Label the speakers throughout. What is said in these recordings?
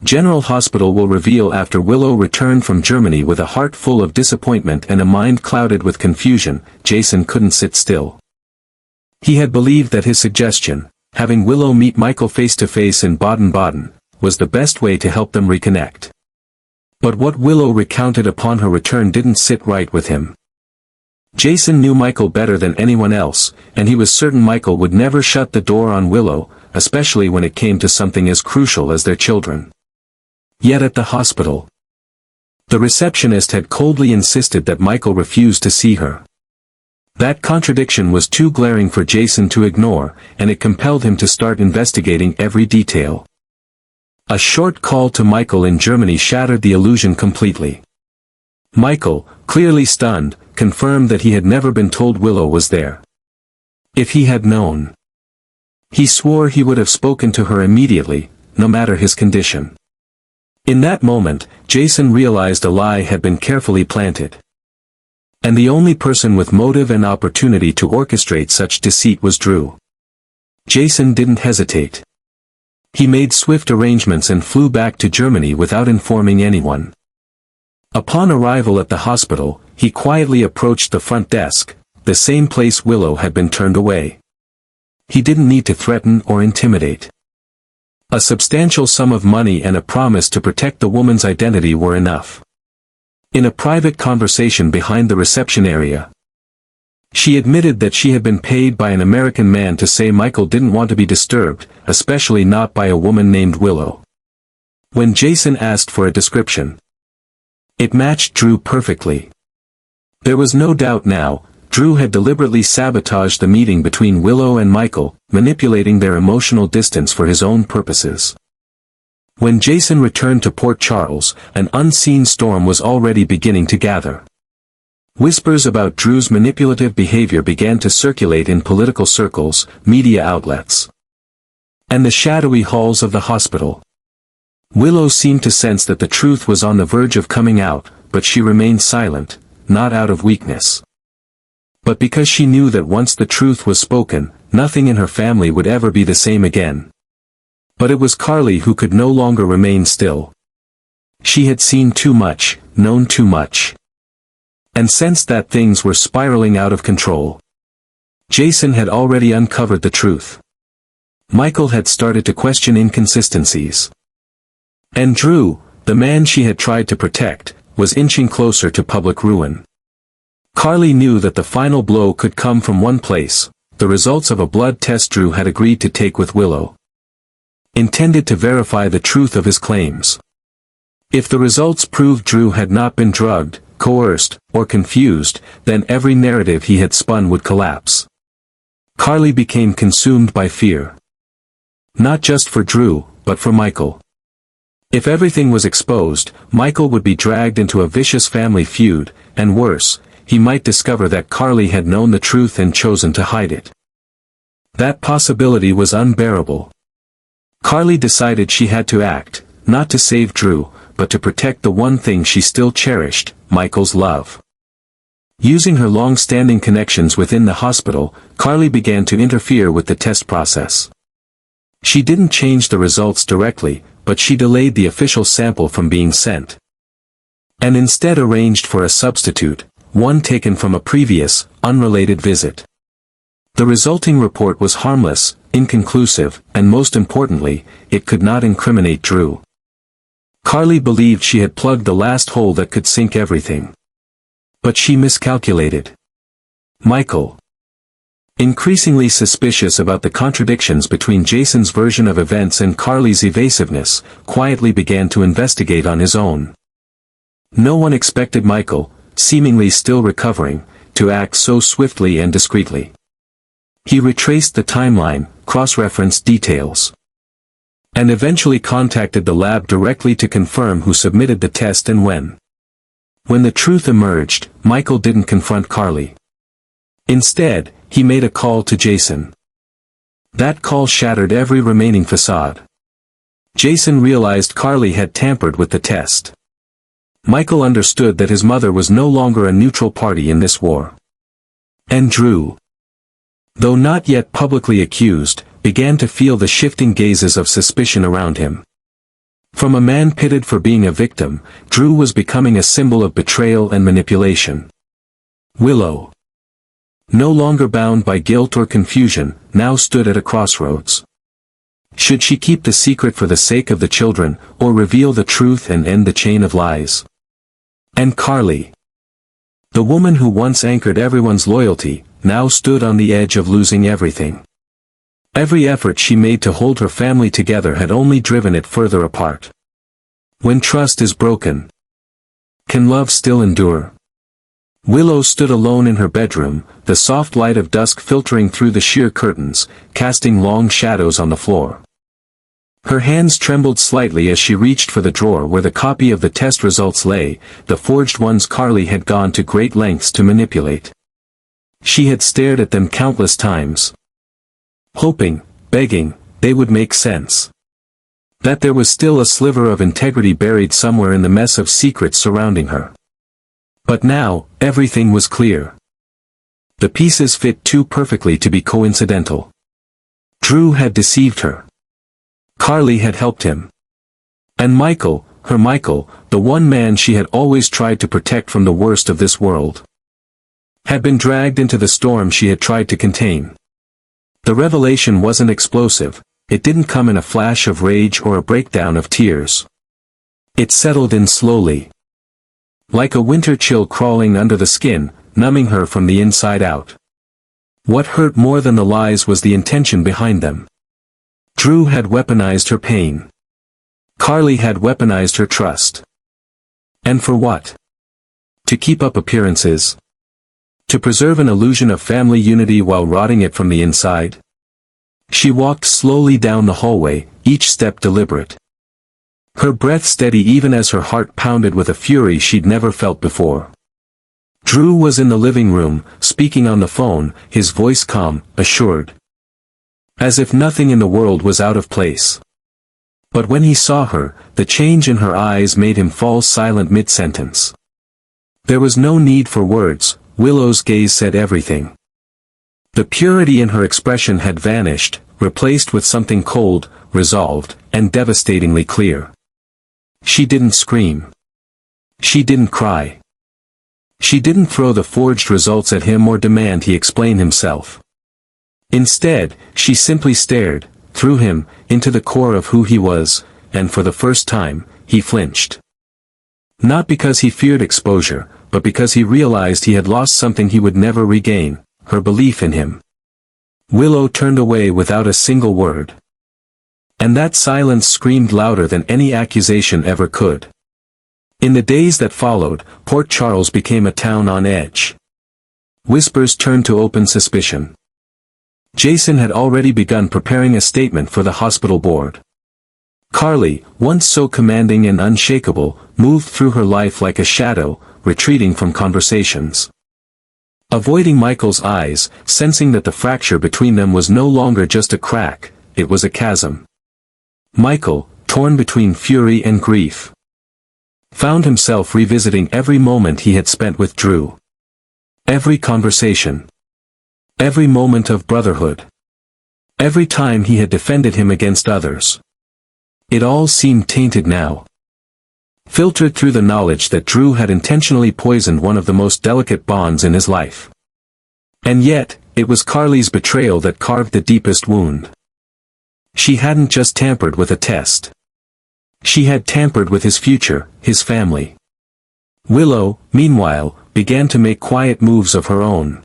Speaker 1: General Hospital will reveal. After Willow returned from Germany with a heart full of disappointment and a mind clouded with confusion, Jason couldn't sit still. He had believed that his suggestion, having Willow meet Michael face-to-face in Baden-Baden, was the best way to help them reconnect. But what Willow recounted upon her return didn't sit right with him. Jason knew Michael better than anyone else, and he was certain Michael would never shut the door on Willow, especially when it came to something as crucial as their children. Yet at the hospital, the receptionist had coldly insisted that Michael refuse to see her. That contradiction was too glaring for Jason to ignore, and it compelled him to start investigating every detail. A short call to Michael in Germany shattered the illusion completely. Michael, clearly stunned, confirmed that he had never been told Willow was there. If he had known, he swore he would have spoken to her immediately, no matter his condition. In that moment, Jason realized a lie had been carefully planted. And the only person with motive and opportunity to orchestrate such deceit was Drew. Jason didn't hesitate. He made swift arrangements and flew back to Germany without informing anyone. Upon arrival at the hospital, he quietly approached the front desk, the same place Willow had been turned away. He didn't need to threaten or intimidate. A substantial sum of money and a promise to protect the woman's identity were enough. In a private conversation behind the reception area, she admitted that she had been paid by an American man to say Michael didn't want to be disturbed, especially not by a woman named Willow. When Jason asked for a description, it matched Drew perfectly. There was no doubt now, Drew had deliberately sabotaged the meeting between Willow and Michael, manipulating their emotional distance for his own purposes. When Jason returned to Port Charles, an unseen storm was already beginning to gather. Whispers about Drew's manipulative behavior began to circulate in political circles, media outlets, and the shadowy halls of the hospital. Willow seemed to sense that the truth was on the verge of coming out, but she remained silent, not out of weakness, but because she knew that once the truth was spoken, nothing in her family would ever be the same again. But it was Carly who could no longer remain still. She had seen too much, known too much, and sensed that things were spiraling out of control. Jason had already uncovered the truth. Michael had started to question inconsistencies. And Drew, the man she had tried to protect, was inching closer to public ruin. Carly knew that the final blow could come from one place, the results of a blood test Drew had agreed to take with Willow, intended to verify the truth of his claims. If the results proved Drew had not been drugged, coerced, or confused, then every narrative he had spun would collapse. Carly became consumed by fear. Not just for Drew, but for Michael. If everything was exposed, Michael would be dragged into a vicious family feud, and worse, he might discover that Carly had known the truth and chosen to hide it. That possibility was unbearable. Carly decided she had to act, not to save Drew, but to protect the one thing she still cherished, Michael's love. Using her long-standing connections within the hospital, Carly began to interfere with the test process. She didn't change the results directly, but she delayed the official sample from being sent, and instead arranged for a substitute, one taken from a previous, unrelated visit. The resulting report was harmless, inconclusive, and most importantly, it could not incriminate Drew. Carly believed she had plugged the last hole that could sink everything. But she miscalculated. Michael, increasingly suspicious about the contradictions between Jason's version of events and Carly's evasiveness, quietly began to investigate on his own. No one expected Michael, seemingly still recovering, to act so swiftly and discreetly. He retraced the timeline, cross-referenced details, and eventually contacted the lab directly to confirm who submitted the test and when. When the truth emerged, Michael didn't confront Carly. Instead, he made a call to Jason. That call shattered every remaining facade. Jason realized Carly had tampered with the test. Michael understood that his mother was no longer a neutral party in this war. And Drew, though not yet publicly accused, began to feel the shifting gazes of suspicion around him. From a man pitted for being a victim, Drew was becoming a symbol of betrayal and manipulation. Willow, no longer bound by guilt or confusion, now stood at a crossroads. Should she keep the secret for the sake of the children, or reveal the truth and end the chain of lies? And Carly, the woman who once anchored everyone's loyalty, now stood on the edge of losing everything. Every effort she made to hold her family together had only driven it further apart. When trust is broken, can love still endure? Willow stood alone in her bedroom, the soft light of dusk filtering through the sheer curtains, casting long shadows on the floor. Her hands trembled slightly as she reached for the drawer where the copy of the test results lay, the forged ones Carly had gone to great lengths to manipulate. She had stared at them countless times, hoping, begging, they would make sense. That there was still a sliver of integrity buried somewhere in the mess of secrets surrounding her. But now, everything was clear. The pieces fit too perfectly to be coincidental. Drew had deceived her. Carly had helped him. And Michael, her Michael, the one man she had always tried to protect from the worst of this world, had been dragged into the storm she had tried to contain. The revelation wasn't explosive, it didn't come in a flash of rage or a breakdown of tears. It settled in slowly, like a winter chill crawling under the skin, numbing her from the inside out. What hurt more than the lies was the intention behind them. Drew had weaponized her pain. Carly had weaponized her trust. And for what? To keep up appearances? To preserve an illusion of family unity while rotting it from the inside? She walked slowly down the hallway, each step deliberate. Her breath steady even as her heart pounded with a fury she'd never felt before. Drew was in the living room, speaking on the phone, his voice calm, assured. As if nothing in the world was out of place. But when he saw her, the change in her eyes made him fall silent mid-sentence. There was no need for words, Willow's gaze said everything. The purity in her expression had vanished, replaced with something cold, resolved, and devastatingly clear. She didn't scream. She didn't cry. She didn't throw the forged results at him or demand he explain himself. Instead, she simply stared, through him, into the core of who he was, and for the first time, he flinched. Not because he feared exposure, but because he realized he had lost something he would never regain, her belief in him. Willow turned away without a single word. And that silence screamed louder than any accusation ever could. In the days that followed, Port Charles became a town on edge. Whispers turned to open suspicion. Jason had already begun preparing a statement for the hospital board. Carly, once so commanding and unshakable, moved through her life like a shadow, retreating from conversations. Avoiding Michael's eyes, sensing that the fracture between them was no longer just a crack, it was a chasm. Michael, torn between fury and grief, found himself revisiting every moment he had spent with Drew. Every conversation. Every moment of brotherhood. Every time he had defended him against others. It all seemed tainted now. Filtered through the knowledge that Drew had intentionally poisoned one of the most delicate bonds in his life. And yet, it was Carly's betrayal that carved the deepest wound. She hadn't just tampered with a test. She had tampered with his future, his family. Willow, meanwhile, began to make quiet moves of her own.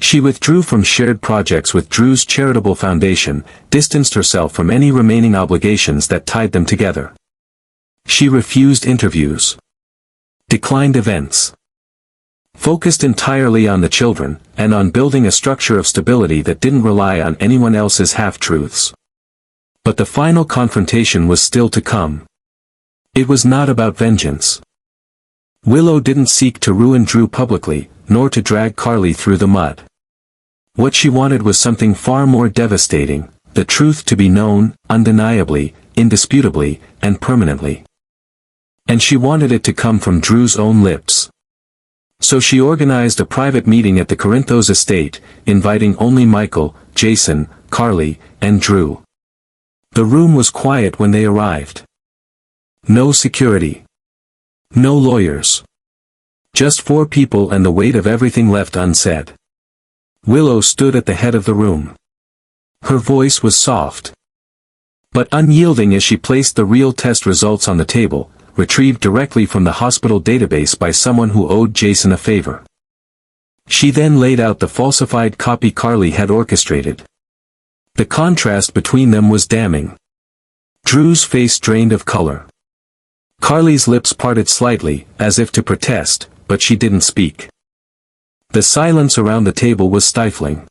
Speaker 1: She withdrew from shared projects with Drew's charitable foundation, distanced herself from any remaining obligations that tied them together. She refused interviews. Declined events. Focused entirely on the children, and on building a structure of stability that didn't rely on anyone else's half-truths. But the final confrontation was still to come. It was not about vengeance. Willow didn't seek to ruin Drew publicly, nor to drag Carly through the mud. What she wanted was something far more devastating, the truth to be known, undeniably, indisputably, and permanently. And she wanted it to come from Drew's own lips. So she organized a private meeting at the Corinthos estate, inviting only Michael, Jason, Carly, and Drew. The room was quiet when they arrived. No security. No lawyers. Just 4 people and the weight of everything left unsaid. Willow stood at the head of the room. Her voice was soft, but unyielding as she placed the real test results on the table, retrieved directly from the hospital database by someone who owed Jason a favor. She then laid out the falsified copy Carly had orchestrated. The contrast between them was damning. Drew's face drained of color. Carly's lips parted slightly, as if to protest, but she didn't speak. The silence around the table was stifling.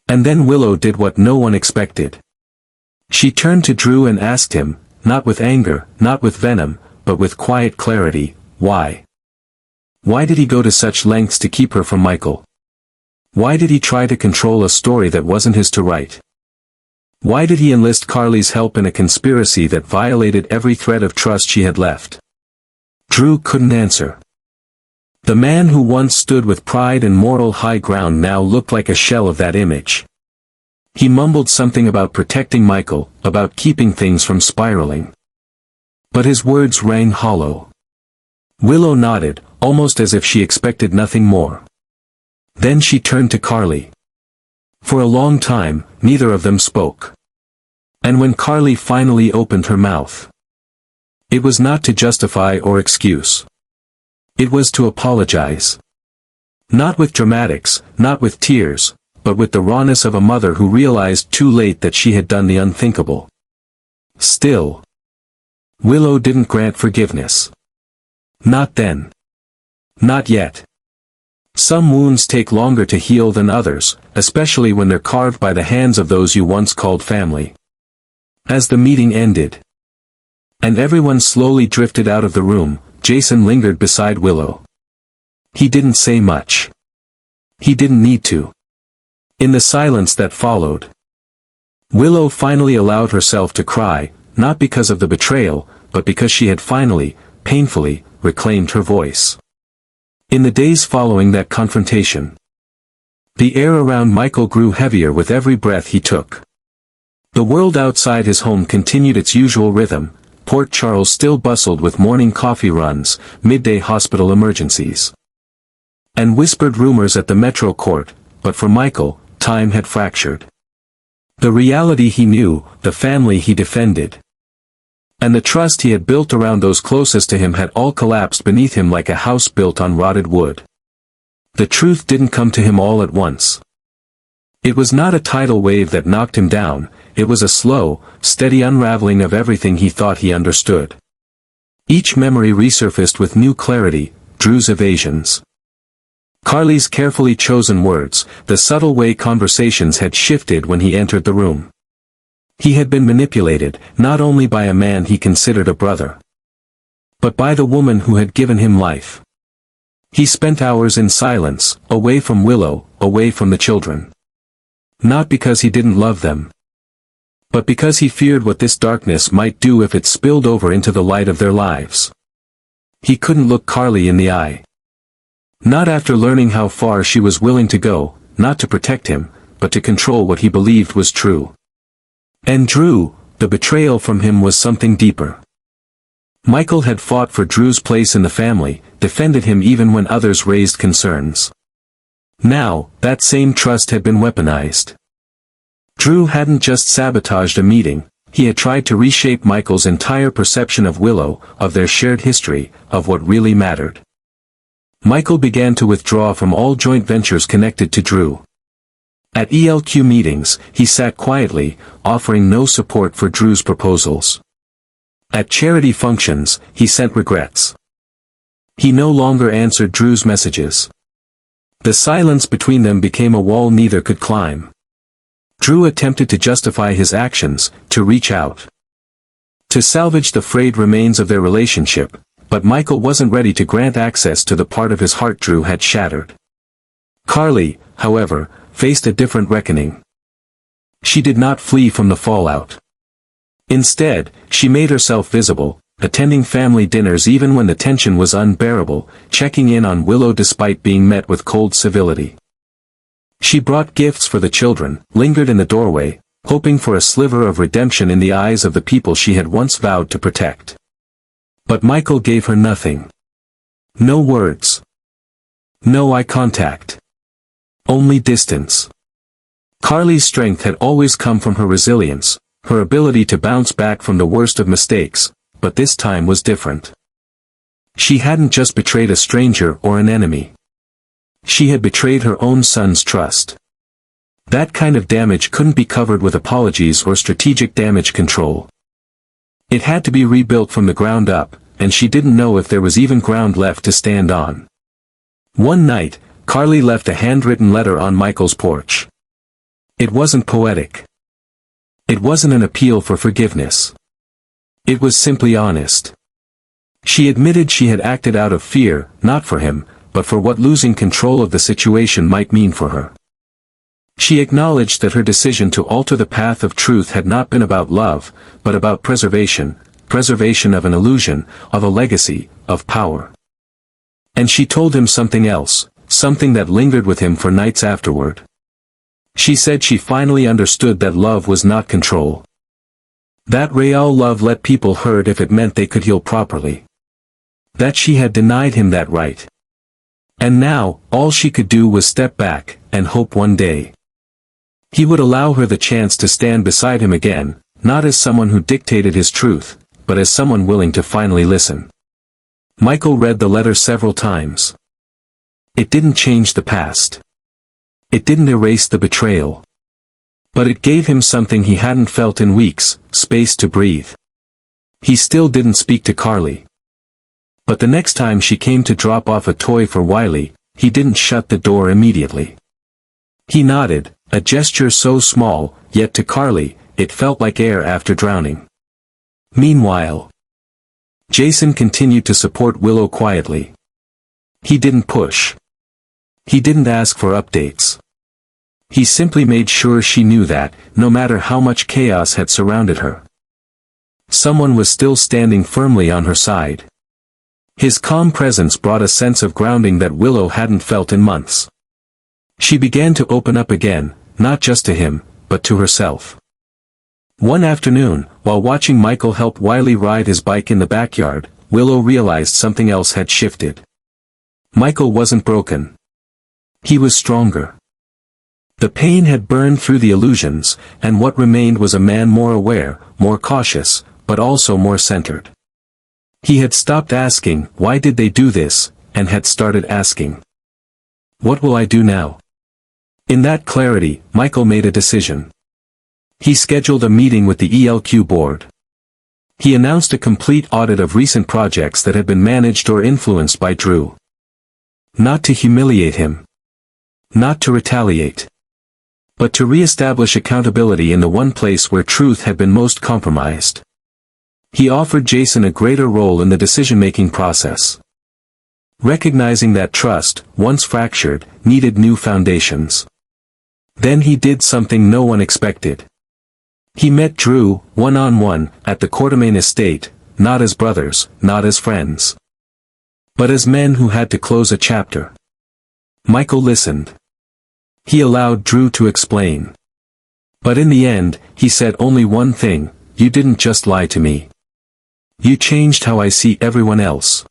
Speaker 1: And then Willow did what no one expected. She turned to Drew and asked him, not with anger, not with venom, but with quiet clarity, why? Why did he go to such lengths to keep her from Michael? Why did he try to control a story that wasn't his to write? Why did he enlist Carly's help in a conspiracy that violated every thread of trust she had left? Drew couldn't answer. The man who once stood with pride and moral high ground now looked like a shell of that image. He mumbled something about protecting Michael, about keeping things from spiraling. But his words rang hollow. Willow nodded, almost as if she expected nothing more. Then she turned to Carly. For a long time, neither of them spoke. And when Carly finally opened her mouth, it was not to justify or excuse. It was to apologize. Not with dramatics, not with tears, but with the rawness of a mother who realized too late that she had done the unthinkable. Still, Willow didn't grant forgiveness. Not then. Not yet. Some wounds take longer to heal than others, especially when they're carved by the hands of those you once called family. As the meeting ended, and everyone slowly drifted out of the room, Jason lingered beside Willow. He didn't say much. He didn't need to. In the silence that followed, Willow finally allowed herself to cry, not because of the betrayal, but because she had finally, painfully, reclaimed her voice. In the days following that confrontation, the air around Michael grew heavier with every breath he took. The world outside his home continued its usual rhythm. Port Charles still bustled with morning coffee runs, midday hospital emergencies, and whispered rumors at the Metro Court, but for Michael, time had fractured. The reality he knew, the family he defended, and the trust he had built around those closest to him had all collapsed beneath him like a house built on rotted wood. The truth didn't come to him all at once. It was not a tidal wave that knocked him down, it was a slow, steady unraveling of everything he thought he understood. Each memory resurfaced with new clarity, Drew's evasions, Carly's carefully chosen words, the subtle way conversations had shifted when he entered the room. He had been manipulated, not only by a man he considered a brother, but by the woman who had given him life. He spent hours in silence, away from Willow, away from the children. Not because he didn't love them, but because he feared what this darkness might do if it spilled over into the light of their lives. He couldn't look Carly in the eye. Not after learning how far she was willing to go, not to protect him, but to control what he believed was true. And Drew, the betrayal from him was something deeper. Michael had fought for Drew's place in the family, defended him even when others raised concerns. Now, that same trust had been weaponized. Drew hadn't just sabotaged a meeting, he had tried to reshape Michael's entire perception of Willow, of their shared history, of what really mattered. Michael began to withdraw from all joint ventures connected to Drew. At ELQ meetings, he sat quietly, offering no support for Drew's proposals. At charity functions, he sent regrets. He no longer answered Drew's messages. The silence between them became a wall neither could climb. Drew attempted to justify his actions, to reach out, to salvage the frayed remains of their relationship, but Michael wasn't ready to grant access to the part of his heart Drew had shattered. Carly, however, faced a different reckoning. She did not flee from the fallout. Instead, she made herself visible, attending family dinners even when the tension was unbearable, checking in on Willow despite being met with cold civility. She brought gifts for the children, lingered in the doorway, hoping for a sliver of redemption in the eyes of the people she had once vowed to protect. But Michael gave her nothing. No words. No eye contact. Only distance. Carly's strength had always come from her resilience, her ability to bounce back from the worst of mistakes, but this time was different. She hadn't just betrayed a stranger or an enemy. She had betrayed her own son's trust. That kind of damage couldn't be covered with apologies or strategic damage control. It had to be rebuilt from the ground up, and she didn't know if there was even ground left to stand on. One night, Carly left a handwritten letter on Michael's porch. It wasn't poetic. It wasn't an appeal for forgiveness. It was simply honest. She admitted she had acted out of fear, not for him, but for what losing control of the situation might mean for her. She acknowledged that her decision to alter the path of truth had not been about love, but about preservation of an illusion, of a legacy, of power. And she told him something else, something that lingered with him for nights afterward. She said she finally understood that love was not control. That real love let people hurt if it meant they could heal properly. That she had denied him that right. And now, all she could do was step back, and hope one day he would allow her the chance to stand beside him again, not as someone who dictated his truth, but as someone willing to finally listen. Michael read the letter several times. It didn't change the past. It didn't erase the betrayal. But it gave him something he hadn't felt in weeks, space to breathe. He still didn't speak to Carly. But the next time she came to drop off a toy for Wiley, he didn't shut the door immediately. He nodded, a gesture so small, yet to Carly, it felt like air after drowning. Meanwhile, Jason continued to support Willow quietly. He didn't push. He didn't ask for updates. He simply made sure she knew that, no matter how much chaos had surrounded her, someone was still standing firmly on her side. His calm presence brought a sense of grounding that Willow hadn't felt in months. She began to open up again, not just to him, but to herself. One afternoon, while watching Michael help Wiley ride his bike in the backyard, Willow realized something else had shifted. Michael wasn't broken. He was stronger. The pain had burned through the illusions, and what remained was a man more aware, more cautious, but also more centered. He had stopped asking, "Why did they do this?" and had started asking, "What will I do now?" In that clarity, Michael made a decision. He scheduled a meeting with the ELQ board. He announced a complete audit of recent projects that had been managed or influenced by Drew. Not to humiliate him. Not to retaliate. But to re-establish accountability in the one place where truth had been most compromised. He offered Jason a greater role in the decision-making process. Recognizing that trust, once fractured, needed new foundations. Then he did something no one expected. He met Drew, one-on-one, at the Quartermain estate, not as brothers, not as friends, but as men who had to close a chapter. Michael listened. He allowed Drew to explain. But in the end, he said only one thing: "You didn't just lie to me. You changed how I see everyone else.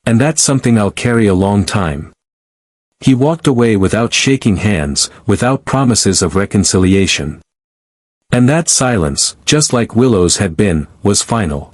Speaker 1: And that's something I'll carry a long time." He walked away without shaking hands, without promises of reconciliation. And that silence, just like Willow's had been, was final.